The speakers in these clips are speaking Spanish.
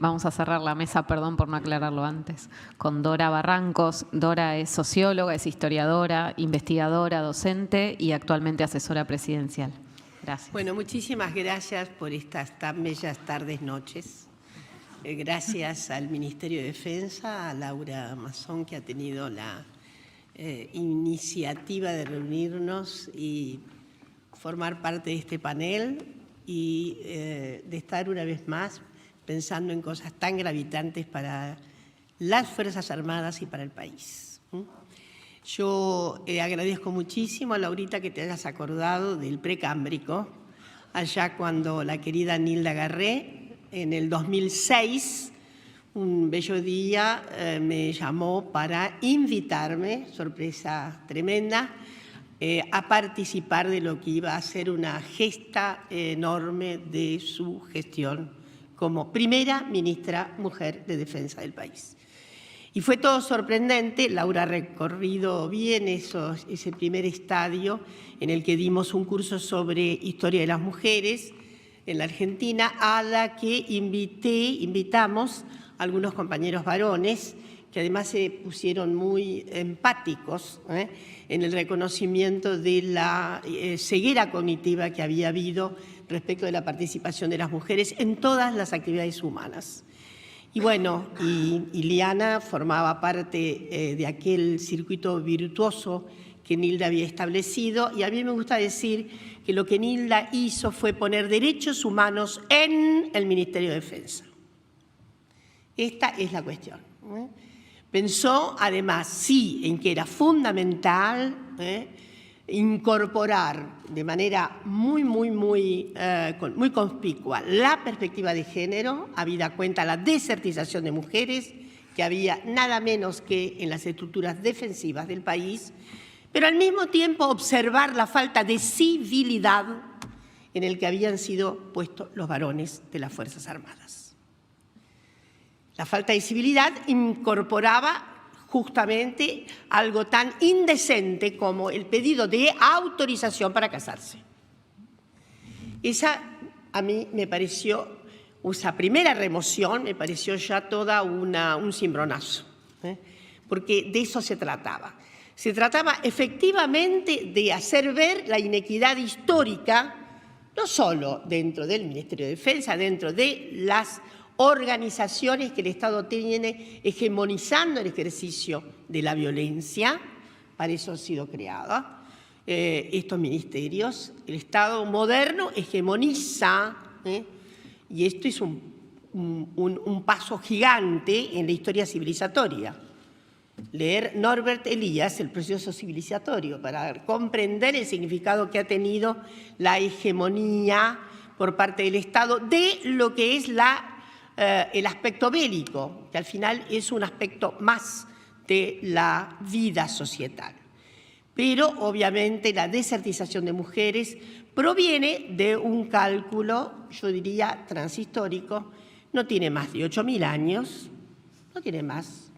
vamos a cerrar la mesa, perdón por no aclararlo antes, con Dora Barrancos. Dora es socióloga, es historiadora, investigadora, docente y actualmente asesora presidencial. Gracias. Bueno, muchísimas gracias por estas tan bellas tardes, noches. Gracias al Ministerio de Defensa, a Laura Mazón, que ha tenido la iniciativa de reunirnos y formar parte de este panel y de estar una vez más pensando en cosas tan gravitantes para las Fuerzas Armadas y para el país. Yo agradezco muchísimo a Laurita que te hayas acordado del precámbrico, allá cuando la querida Nilda Garré, en el 2006, un bello día, me llamó para invitarme, sorpresa tremenda, a participar de lo que iba a ser una gesta enorme de su gestión como primera ministra mujer de Defensa del país. Y fue todo sorprendente. Laura ha recorrido bien ese primer estadio en el que dimos un curso sobre historia de las mujeres en la Argentina, a la que invitamos a algunos compañeros varones que además se pusieron muy empáticos en el reconocimiento de la ceguera cognitiva que había habido respecto de la participación de las mujeres en todas las actividades humanas. Y bueno, y Liana formaba parte de aquel circuito virtuoso que Nilda había establecido, y a mí me gusta decir que lo que Nilda hizo fue poner derechos humanos en el Ministerio de Defensa. Esta es la cuestión. Pensó, además, sí, en que era fundamental incorporar de manera muy conspicua la perspectiva de género, habida cuenta la desertización de mujeres, que había nada menos que en las estructuras defensivas del país, pero al mismo tiempo observar la falta de civilidad en el que habían sido puestos los varones de las Fuerzas Armadas. La falta de civilidad incorporaba justamente algo tan indecente como el pedido de autorización para casarse. Esa a mí me pareció, esa primera remoción me pareció ya toda un cimbronazo, porque de eso se trataba. Se trataba efectivamente de hacer ver la inequidad histórica, no solo dentro del Ministerio de Defensa, dentro de las organizaciones que el Estado tiene hegemonizando el ejercicio de la violencia, para eso han sido creados estos ministerios. El Estado moderno hegemoniza, y esto es un paso gigante en la historia civilizatoria. Leer Norbert Elias, El proceso civilizatorio, para comprender el significado que ha tenido la hegemonía por parte del Estado de lo que es el aspecto bélico, que al final es un aspecto más de la vida societal. Pero obviamente la desertización de mujeres proviene de un cálculo, yo diría, transhistórico, no tiene más de 8.000 años, no tiene más.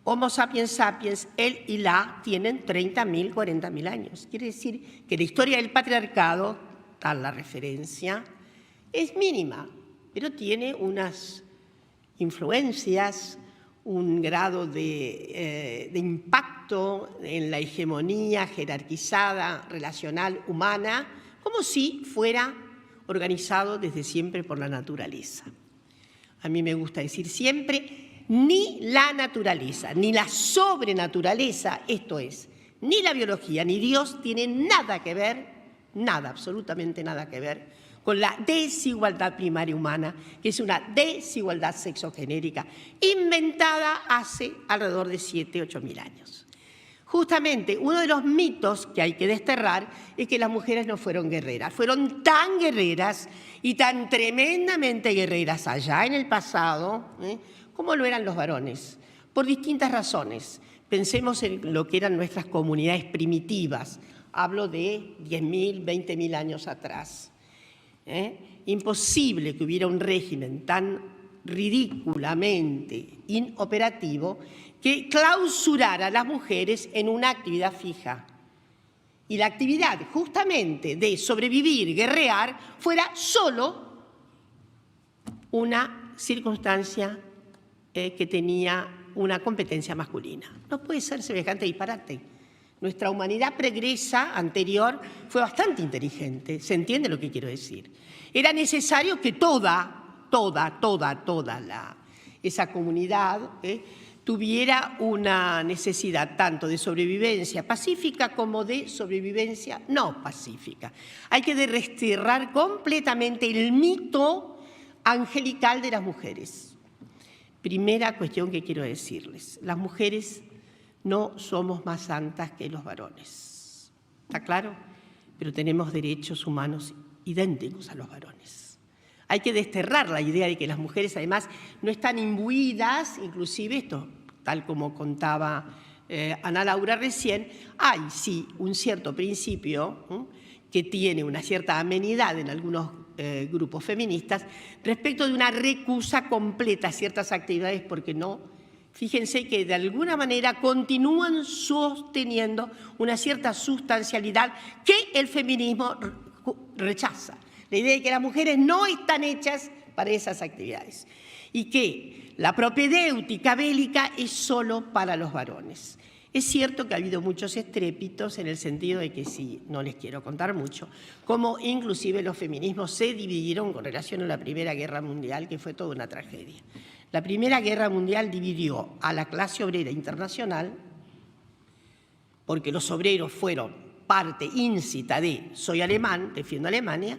Homo sapiens sapiens, él y la, tienen 30.000, 40.000 años. Quiere decir que la historia del patriarcado, tal la referencia, es mínima, pero tiene unas influencias, un grado de impacto en la hegemonía jerarquizada, relacional, humana, como si fuera organizado desde siempre por la naturaleza. A mí me gusta decir siempre, ni la naturaleza, ni la sobrenaturaleza, esto es, ni la biología, ni Dios tienen nada que ver, nada, absolutamente nada que ver, con la desigualdad primaria humana, que es una desigualdad sexogenérica inventada hace alrededor de 7.000 a 8.000 años. Justamente uno de los mitos que hay que desterrar es que las mujeres no fueron guerreras. Fueron tan guerreras y tan tremendamente guerreras allá en el pasado, como lo eran los varones, por distintas razones. Pensemos en lo que eran nuestras comunidades primitivas. Hablo de 10.000, 20.000 años atrás. Imposible que hubiera un régimen tan ridículamente inoperativo que clausurara a las mujeres en una actividad fija. Y la actividad justamente de sobrevivir, guerrear, fuera solo una circunstancia que tenía una competencia masculina. No puede ser semejante disparate. Nuestra humanidad pregresa anterior fue bastante inteligente, ¿se entiende lo que quiero decir? Era necesario que toda esa comunidad tuviera una necesidad tanto de sobrevivencia pacífica como de sobrevivencia no pacífica. Hay que desterrar completamente el mito angelical de las mujeres. Primera cuestión que quiero decirles, las mujeres no somos más santas que los varones, ¿está claro? Pero tenemos derechos humanos idénticos a los varones. Hay que desterrar la idea de que las mujeres además no están imbuidas, inclusive esto, tal como contaba Ana Laura recién, hay sí un cierto principio que tiene una cierta amenidad en algunos grupos feministas respecto de una recusa completa a ciertas actividades porque no, fíjense que de alguna manera continúan sosteniendo una cierta sustancialidad que el feminismo rechaza. La idea de que las mujeres no están hechas para esas actividades y que la propedéutica bélica es solo para los varones. Es cierto que ha habido muchos estrépitos en el sentido de que sí, no les quiero contar mucho, como inclusive los feminismos se dividieron con relación a la Primera Guerra Mundial, que fue toda una tragedia. La Primera Guerra Mundial dividió a la clase obrera internacional, porque los obreros fueron parte íncita de soy alemán, defiendo a Alemania,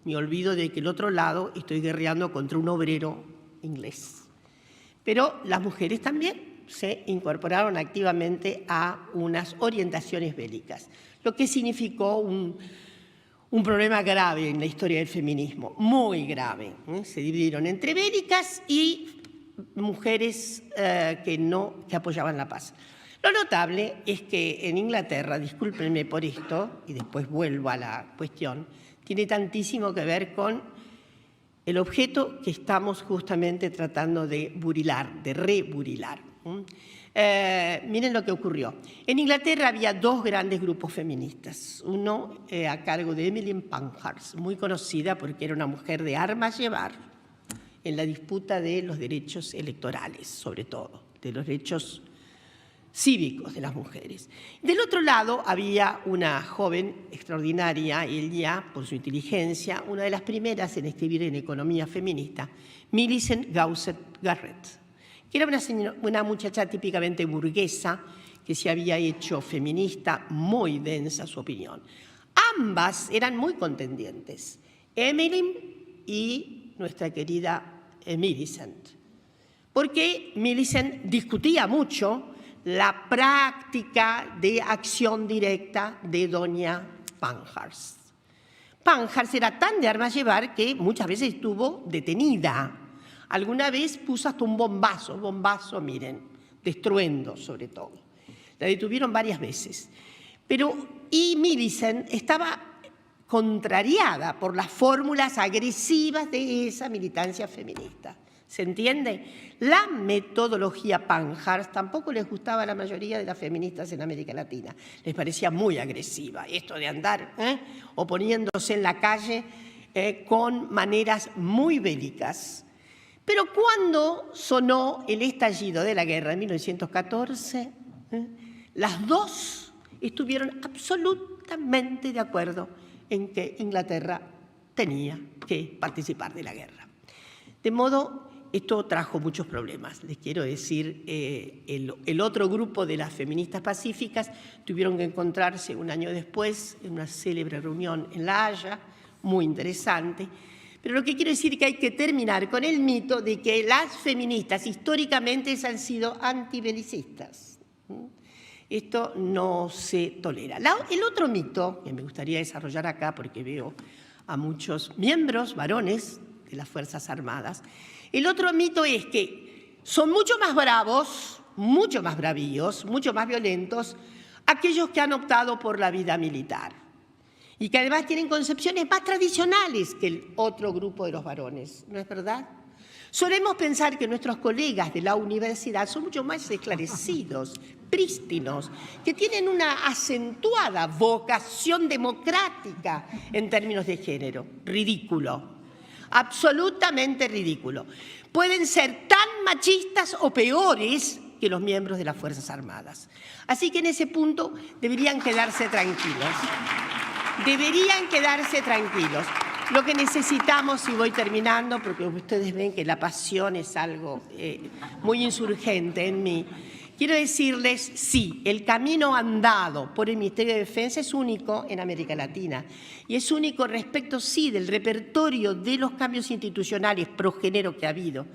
me olvido de que el otro lado estoy guerreando contra un obrero inglés. Pero las mujeres también se incorporaron activamente a unas orientaciones bélicas, lo que significó un problema grave en la historia del feminismo, muy grave. Se dividieron entre bélicas y mujeres que apoyaban la paz. Lo notable es que en Inglaterra, discúlpenme por esto, y después vuelvo a la cuestión, tiene tantísimo que ver con el objeto que estamos justamente tratando de burilar, de reburilar. Miren lo que ocurrió. En Inglaterra había dos grandes grupos feministas. Uno a cargo de Emmeline Pankhurst, muy conocida porque era una mujer de armas llevar en la disputa de los derechos electorales, sobre todo, de los derechos cívicos de las mujeres. Del otro lado había una joven extraordinaria, ella, por su inteligencia, una de las primeras en escribir en economía feminista, Millicent Gauset Garrett, que era una muchacha típicamente burguesa que se había hecho feminista, muy densa su opinión. Ambas eran muy contendientes, Emmeline y nuestra querida Millicent, porque Millicent discutía mucho la práctica de acción directa de doña Pankhurst. Pankhurst era tan de armas llevar que muchas veces estuvo detenida. Alguna vez puso hasta un bombazo, miren, de estruendo sobre todo. La detuvieron varias veces. Y Millicent estaba contrariada por las fórmulas agresivas de esa militancia feminista. ¿Se entiende? La metodología Pankhurst tampoco les gustaba a la mayoría de las feministas en América Latina. Les parecía muy agresiva esto de andar oponiéndose en la calle con maneras muy bélicas. Pero cuando sonó el estallido de la guerra en 1914, las dos estuvieron absolutamente de acuerdo en que Inglaterra tenía que participar de la guerra. De modo, esto trajo muchos problemas. Les quiero decir, el otro grupo de las feministas pacíficas tuvieron que encontrarse un año después en una célebre reunión en La Haya, muy interesante. Pero lo que quiero decir es que hay que terminar con el mito de que las feministas históricamente han sido antibelicistas. Esto no se tolera. El otro mito que me gustaría desarrollar acá, porque veo a muchos miembros, varones de las Fuerzas Armadas, el otro mito es que son mucho más bravos, mucho más bravíos, mucho más violentos aquellos que han optado por la vida militar y que además tienen concepciones más tradicionales que el otro grupo de los varones, ¿no es verdad? Solemos pensar que nuestros colegas de la universidad son mucho más esclarecidos, prístinos, que tienen una acentuada vocación democrática en términos de género. Ridículo. absolutamente ridículo. Pueden ser tan machistas o peores que los miembros de las Fuerzas Armadas. Así que en ese punto deberían quedarse tranquilos. Deberían quedarse tranquilos. Lo que necesitamos, y voy terminando, porque ustedes ven que la pasión es algo muy insurgente en mí, quiero decirles, sí, el camino andado por el Ministerio de Defensa es único en América Latina. Y es único respecto, sí, del repertorio de los cambios institucionales pro género que ha habido.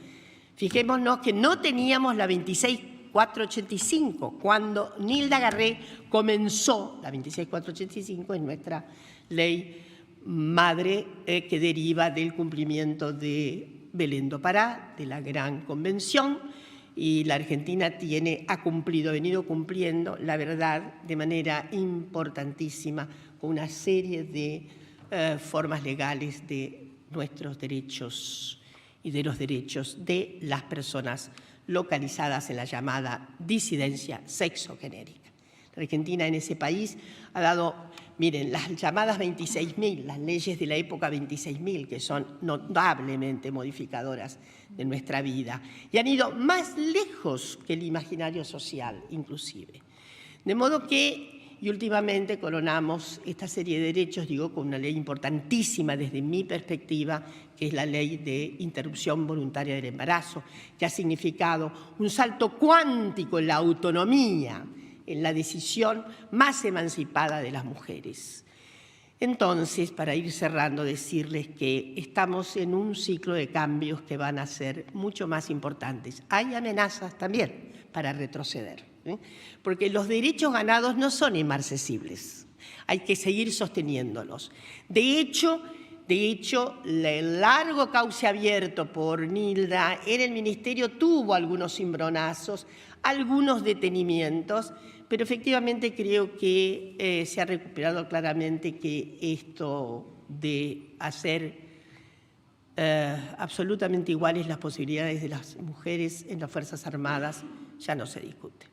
Fijémonos que no teníamos la 26485 cuando Nilda Garré comenzó, la 26485 es nuestra ley madre que deriva del cumplimiento de Belén do Pará, de la Gran Convención, y la Argentina ha venido cumpliendo, la verdad, de manera importantísima, con una serie de formas legales de nuestros derechos y de los derechos de las personas localizadas en la llamada disidencia sexogenérica. La Argentina en ese país ha dado, miren, las llamadas 26.000, las leyes de la época 26.000, que son notablemente modificadoras de nuestra vida, y han ido más lejos que el imaginario social, inclusive. De modo que, y últimamente coronamos esta serie de derechos, digo, con una ley importantísima desde mi perspectiva, que es la ley de interrupción voluntaria del embarazo, que ha significado un salto cuántico en la autonomía, en la decisión más emancipada de las mujeres. Entonces, para ir cerrando, decirles que estamos en un ciclo de cambios que van a ser mucho más importantes. Hay amenazas también para retroceder, porque los derechos ganados no son inmarcesibles. Hay que seguir sosteniéndolos. De hecho, el largo cauce abierto por Nilda en el Ministerio tuvo algunos cimbronazos, algunos detenimientos, pero efectivamente creo que se ha recuperado claramente que esto de hacer absolutamente iguales las posibilidades de las mujeres en las Fuerzas Armadas ya no se discute.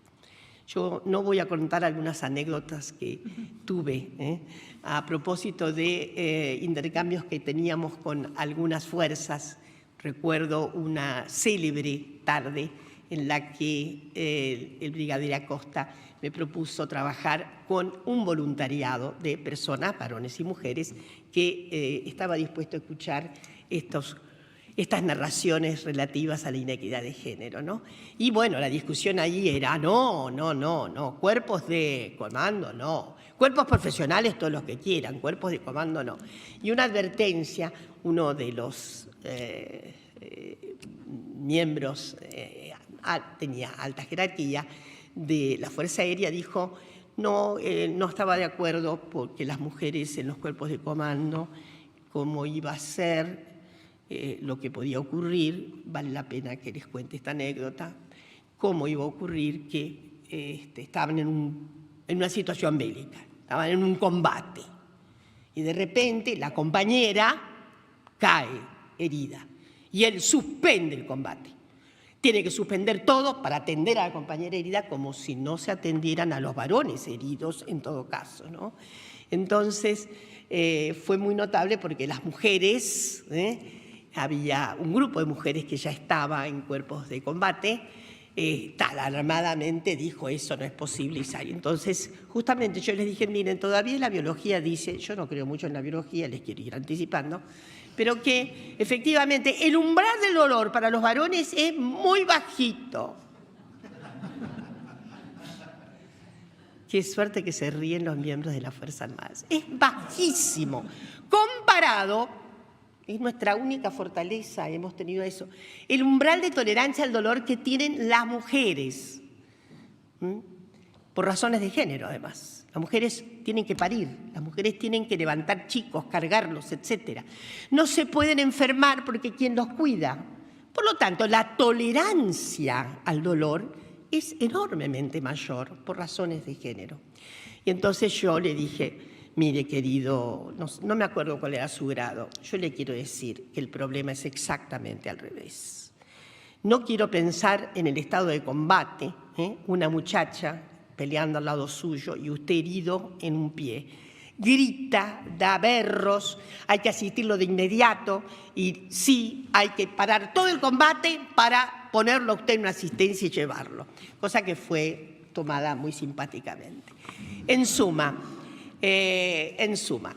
Yo no voy a contar algunas anécdotas que tuve a propósito de intercambios que teníamos con algunas fuerzas. Recuerdo una célebre tarde en la que el brigadier Acosta me propuso trabajar con un voluntariado de personas, varones y mujeres, que estaba dispuesto a escuchar estas narraciones relativas a la inequidad de género, ¿no? Y bueno, la discusión allí era no, cuerpos de comando no, cuerpos profesionales todos los que quieran, cuerpos de comando no. Y una advertencia, uno de los miembros, tenía alta jerarquía de la Fuerza Aérea, dijo no estaba de acuerdo porque las mujeres en los cuerpos de comando, cómo iba a ser, lo que podía ocurrir, vale la pena que les cuente esta anécdota, cómo iba a ocurrir que estaban en una situación bélica, estaban en un combate y de repente la compañera cae herida y él suspende el combate. Tiene que suspender todo para atender a la compañera herida como si no se atendieran a los varones heridos en todo caso, ¿no? Entonces fue muy notable porque las mujeres, había un grupo de mujeres que ya estaba en cuerpos de combate, alarmadamente dijo eso no es posible y entonces justamente yo les dije miren, todavía la biología dice, yo no creo mucho en la biología, les quiero ir anticipando, pero que efectivamente el umbral del dolor para los varones es muy bajito. Qué suerte que se ríen los miembros de las Fuerzas Armadas. Es bajísimo. Comparado, es nuestra única fortaleza, hemos tenido eso, el umbral de tolerancia al dolor que tienen las mujeres, por razones de género además. Las mujeres tienen que parir, las mujeres tienen que levantar chicos, cargarlos, etc. No se pueden enfermar porque ¿quién los cuida? Por lo tanto, la tolerancia al dolor es enormemente mayor por razones de género. Y entonces yo le dije, mire querido, no me acuerdo cuál era su grado, yo le quiero decir que el problema es exactamente al revés. No quiero pensar en el estado de combate, una muchacha peleando al lado suyo y usted herido en un pie. grita, da berros, hay que asistirlo de inmediato y sí, hay que parar todo el combate para ponerlo a usted en una asistencia y llevarlo, cosa que fue tomada muy simpáticamente. En suma,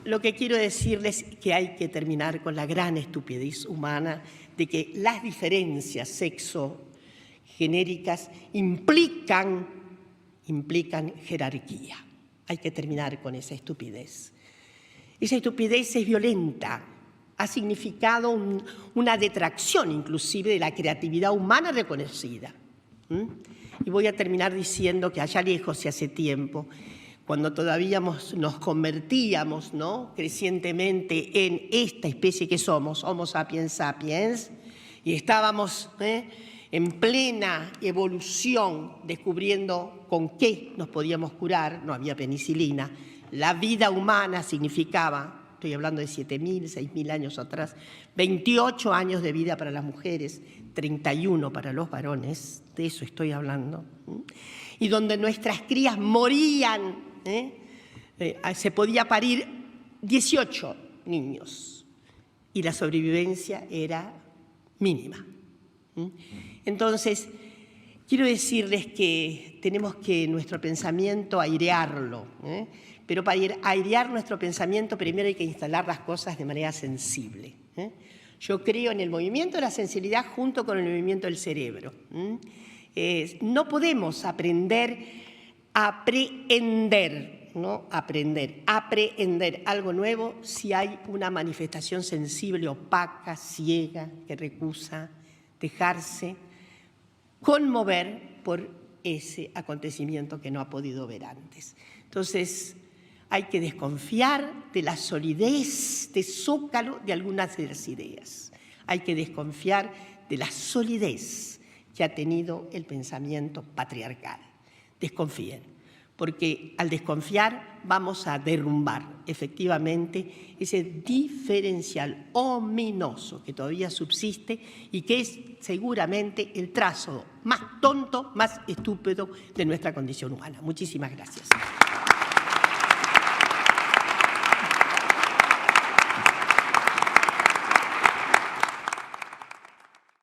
lo que quiero decirles es que hay que terminar con la gran estupidez humana de que las diferencias sexogenéricas implican jerarquía. Hay que terminar con esa estupidez. Esa estupidez es violenta, ha significado una detracción inclusive de la creatividad humana reconocida. Y voy a terminar diciendo que allá lejos y hace tiempo, cuando todavía nos convertíamos, ¿no?, crecientemente en esta especie que somos, Homo sapiens sapiens, y estábamos en plena evolución, descubriendo con qué nos podíamos curar, no había penicilina, la vida humana significaba, estoy hablando de 7.000, 6.000 años atrás, 28 años de vida para las mujeres, 31 para los varones, de eso estoy hablando, y donde nuestras crías morían, se podía parir 18 niños, y la sobrevivencia era mínima. Entonces, quiero decirles que tenemos que nuestro pensamiento airearlo, pero para airear nuestro pensamiento primero hay que instalar las cosas de manera sensible. Yo creo en el movimiento de la sensibilidad junto con el movimiento del cerebro. No podemos aprender algo nuevo si hay una manifestación sensible, opaca, ciega, que recusa dejarse conmover por ese acontecimiento que no ha podido ver antes. Entonces, hay que desconfiar de la solidez de zócalo de algunas de las ideas. Hay que desconfiar de la solidez que ha tenido el pensamiento patriarcal. Desconfíen, porque al desconfiar vamos a derrumbar efectivamente ese diferencial ominoso que todavía subsiste y que es seguramente el trazo más tonto, más estúpido de nuestra condición humana. Muchísimas gracias.